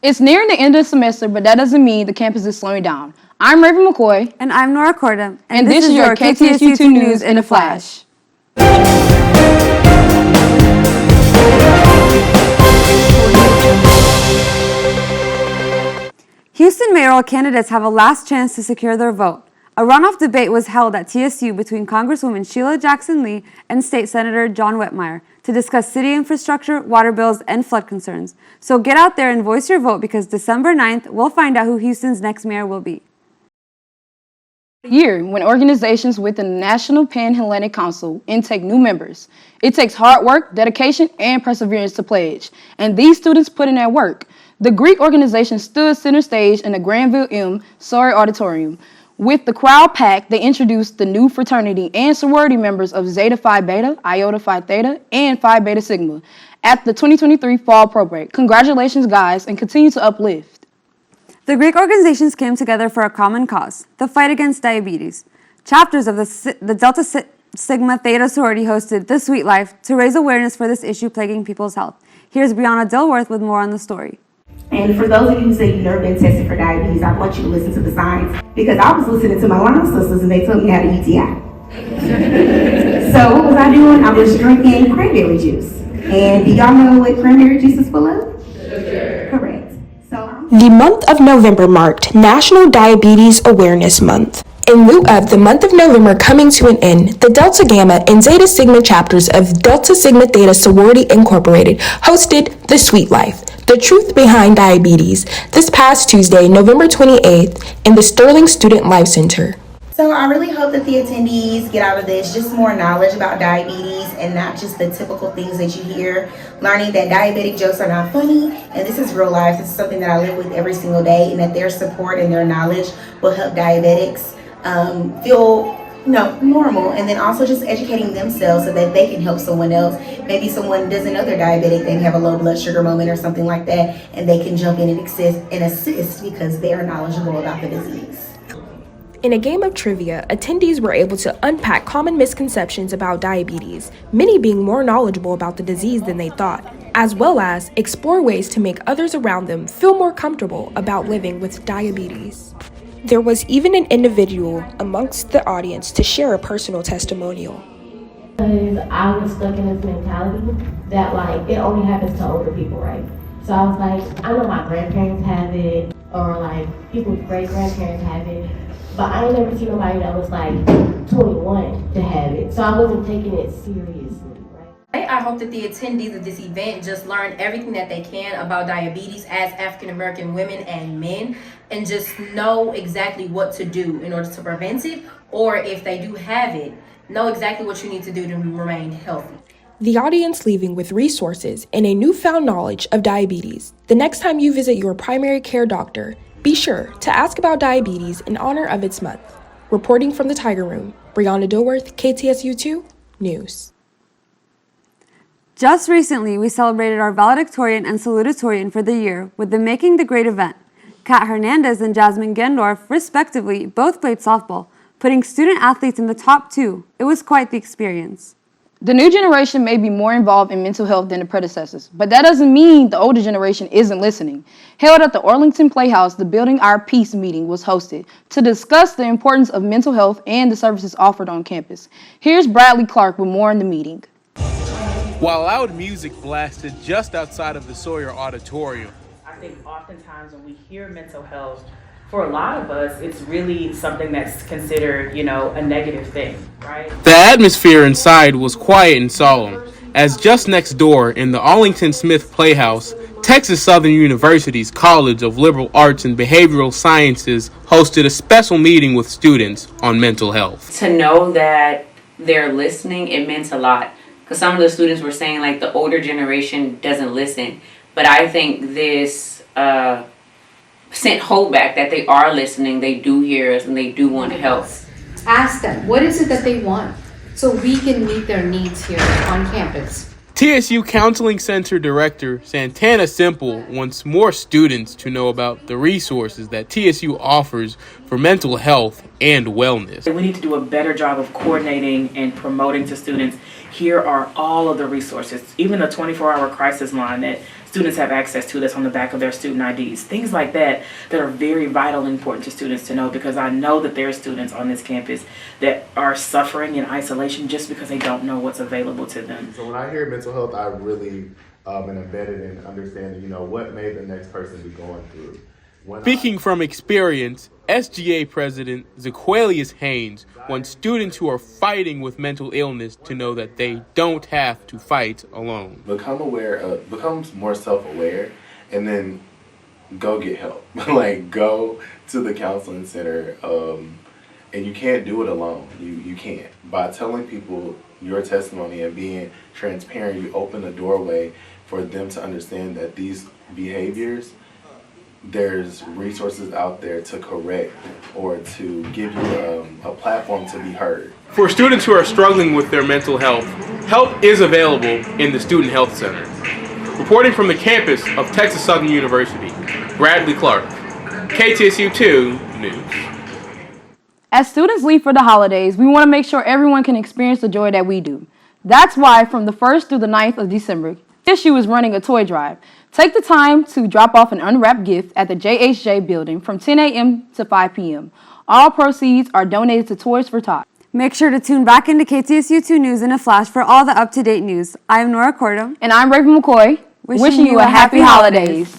It's nearing the end of the semester, but that doesn't mean the campus is slowing down. I'm Raven McCoy. And I'm Nora Cordum. And this is your KTSU 2 News in a Flash. Houston mayoral candidates have a last chance to secure their vote. A runoff debate was held at TSU between Congresswoman Sheila Jackson Lee and State Senator John Whitmire to discuss city infrastructure, water bills, and flood concerns. So get out there and voice your vote because December 9th, we'll find out who Houston's next mayor will be. Year when organizations within the National Pan-Hellenic Council intake new members. It takes hard work, dedication, and perseverance to pledge, and these students put in that work. The Greek organization stood center stage in the Granville M. Sawyer Auditorium. With the crowd packed, they introduced the new fraternity and sorority members of Zeta Phi Beta, Iota Phi Theta, and Phi Beta Sigma at the 2023 Fall Pro Break. Congratulations, guys, and continue to uplift. The Greek organizations came together for a common cause, the fight against diabetes. Chapters of the Delta Sigma Theta sorority hosted The Sweet Life to raise awareness for this issue plaguing people's health. Here's Brianna Dilworth with more on the story. And for those of you who say you've never been tested for diabetes, I want you to listen to the signs because I was listening to my line sisters and they told me I had a UTI. So what was I doing? I was drinking cranberry juice. And do y'all know what cranberry juice is full of? Sugar. Correct. The month of November marked National Diabetes Awareness Month. In lieu of the month of November coming to an end, the Delta Gamma and Zeta Sigma chapters of Delta Sigma Theta Sorority Incorporated hosted The Sweet Life, the truth behind diabetes, this past Tuesday, November 28th, in the Sterling Student Life Center. So I really hope that the attendees get out of this just more knowledge about diabetes and not just the typical things that you hear. Learning that diabetic jokes are not funny and this is real life. This is something that I live with every single day, and that their support and their knowledge will help diabetics feel normal, and then also just educating themselves so that they can help someone else. Maybe someone doesn't know they're diabetic, they have a low blood sugar moment or something like that, and they can jump in and assist because they are knowledgeable about the disease. In a game of trivia, attendees were able to unpack common misconceptions about diabetes, many being more knowledgeable about the disease than they thought, as well as explore ways to make others around them feel more comfortable about living with diabetes. There was even an individual amongst the audience to share a personal testimonial. I was stuck in this mentality that it only happens to older people, right? So I was like, I know my grandparents have it, or people's great-grandparents have it, but I ain't never seen nobody that was 21 to have it. So I wasn't taking it seriously. I hope that the attendees of this event just learn everything that they can about diabetes as African American women and men, and just know exactly what to do in order to prevent it, or if they do have it, know exactly what you need to do to remain healthy. The audience leaving with resources and a newfound knowledge of diabetes. The next time you visit your primary care doctor, be sure to ask about diabetes in honor of its month. Reporting from the Tiger Room, Brianna Dilworth, KTSU 2 News. Just recently, we celebrated our valedictorian and salutatorian for the year with the Making the Great event. Kat Hernandez and Jasmine Gendorf, respectively, both played softball, putting student athletes in the top 2. It was quite the experience. The new generation may be more involved in mental health than the predecessors, but that doesn't mean the older generation isn't listening. Held at the Orlington Playhouse, the Building Our Peace meeting was hosted to discuss the importance of mental health and the services offered on campus. Here's Bradley Clark with more in the meeting. While loud music blasted just outside of the Sawyer Auditorium. I think oftentimes when we hear mental health, for a lot of us, it's really something that's considered, a negative thing, right? The atmosphere inside was quiet and solemn, as just next door in the Arlington Smith Playhouse, Texas Southern University's College of Liberal Arts and Behavioral Sciences hosted a special meeting with students on mental health. To know that they're listening, it meant a lot. Because some of the students were saying the older generation doesn't listen. But I think this sent hope back that they are listening, they do hear us, and they do want to help. Ask them, what is it that they want? So we can meet their needs here on campus. TSU Counseling Center Director Santana Simple wants more students to know about the resources that TSU offers for mental health and wellness. We need to do a better job of coordinating and promoting to students. Here are all of the resources, even the 24-hour crisis line that students have access to that's on the back of their student IDs. Things like that that are very vital and important to students to know, because I know that there are students on this campus that are suffering in isolation just because they don't know what's available to them. So when I hear mental health, I really am embedded in understanding, you know, what may the next person be going through. Speaking from experience, SGA President Zaquelius Haynes wants students who are fighting with mental illness to know that they don't have to fight alone. Become more self-aware, and then go get help. Like, go to the counseling center, and you can't do it alone. You can't. By telling people your testimony and being transparent, you open a doorway for them to understand that these behaviors, there's resources out there to correct or to give you a platform to be heard. For students who are struggling with their mental health, help is available in the Student Health Center. Reporting from the campus of Texas Southern University, Bradley Clark, KTSU 2 News. As students leave for the holidays, we want to make sure everyone can experience the joy that we do. That's why from the 1st through the 9th of December, KTSU is running a toy drive. Take the time to drop off an unwrapped gift at the JHJ building from 10 a.m. to 5 p.m. All proceeds are donated to Toys for Tots. Make sure to tune back into KTSU 2 News in a flash for all the up-to-date news. I am Nora Cordum. And I'm Raven McCoy, wishing you a happy holidays.